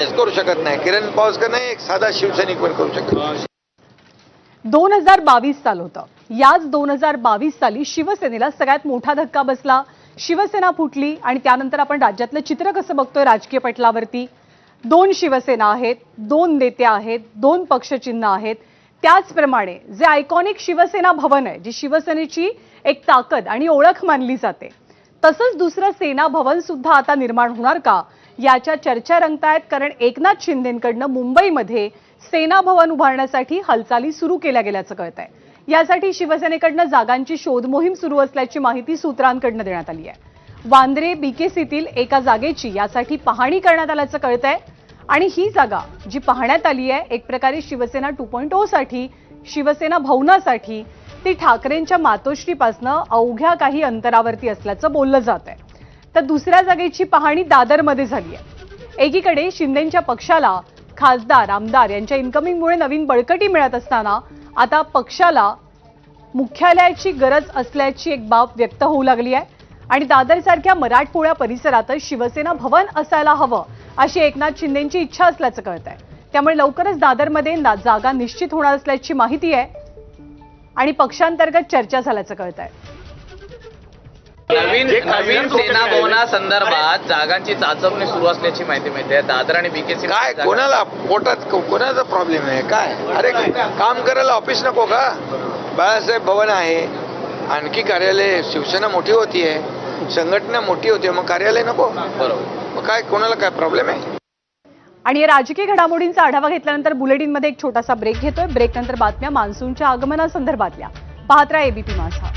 करू शकत नाही. किरण पावसकर नाही, एक साधा शिवसैनिक पण करू शकत नाही. 2022 साल होतं. याच 2022 साली शिवसेनेला सगळ्यात मोठा धक्का बसला. शिवसेना फुटली आणि त्यानंतर आपण राज्यातलं चित्र कसं बघतोय राजकीय पटलावरती. 2 शिवसेना आहेत, 2 नेते आहेत, 2 पक्षचिन्ह आहेत. त्याचप्रमाणे जे आयकॉनिक शिवसेना भवन आहे, जी शिवसेनेची एक ताकद आणि ओळख मानली जाते, तसंच दुसरं सेना भवन सुद्धा आता निर्माण होणार का, याच्या चर्चा रंगतायत. कारण एकनाथ शिंदेंकडनं मुंबईमध्ये सेना भवन उभारण्यासाठी हालचाली सुरू केल्या गेल्याचं कळतंय. यासाठी शिवसेनेकडनं जागांची शोध मोहीम सुरू असल्याची माहिती सूत्रांकडनं देण्यात आली आहे. वांद्रे बीकेसीतील एका जागेची यासाठी पाहणी करण्यात आल्याचं कळतंय आणि ही जागा जी पाहण्यात आली आहे एक प्रकारे शिवसेना 2.0 साठी, शिवसेना भवनासाठी, ती ठाकरेंच्या मातोश्रीपासनं अवघ्या काही अंतरावरती असल्याचं बोललं जात आहे. तर दुसऱ्या जागेची पाहणी दादरमध्ये झाली आहे. एकीकडे शिंदेंच्या पक्षाला खासदार आमदार यांच्या इन्कमिंगमुळे नवीन बळकटी मिळत असताना आता पक्षाला मुख्यालयाची गरज असल्याची एक बाब व्यक्त होऊ लागली आहे आणि दादरसारख्या मराठमोळ्या परिसरातच शिवसेना भवन असायला हवं अशी एकनाथ शिंदेंची इच्छा असल्याचं कळतंय. त्यामुळे लवकरच दादरमध्ये जागा निश्चित होणार असल्याची माहिती आहे आणि पक्षांतर्गत चर्चा झाल्याचं कळतंय. नवीन सेना भवनासंदर्भात जागांची चाचपणी सुरू असल्याची माहिती मिळते. दादर आणि बीकेसी काय कोणाला पोटात कोणाचा प्रॉब्लेम आहे काय? अरे काम करायला ऑफिस नको का? बाळासाहेब भवन आहे, आणखी कार्यालय, शिवसेना मोठी होतीये, संघटना मोठी होते, मग कार्यालय नको? बरोबर. मग काय कोणाला काय प्रॉब्लेम आहे? आणि या राजकीय घडामोडींचा आढावा घेतल्यानंतर बुलेटिनमध्ये एक छोटासा ब्रेक घेतोय. ब्रेक नंतर बातम्या मान्सूनच्या आगमनासंदर्भातल्या. पाहत राहा एबीपी माझा.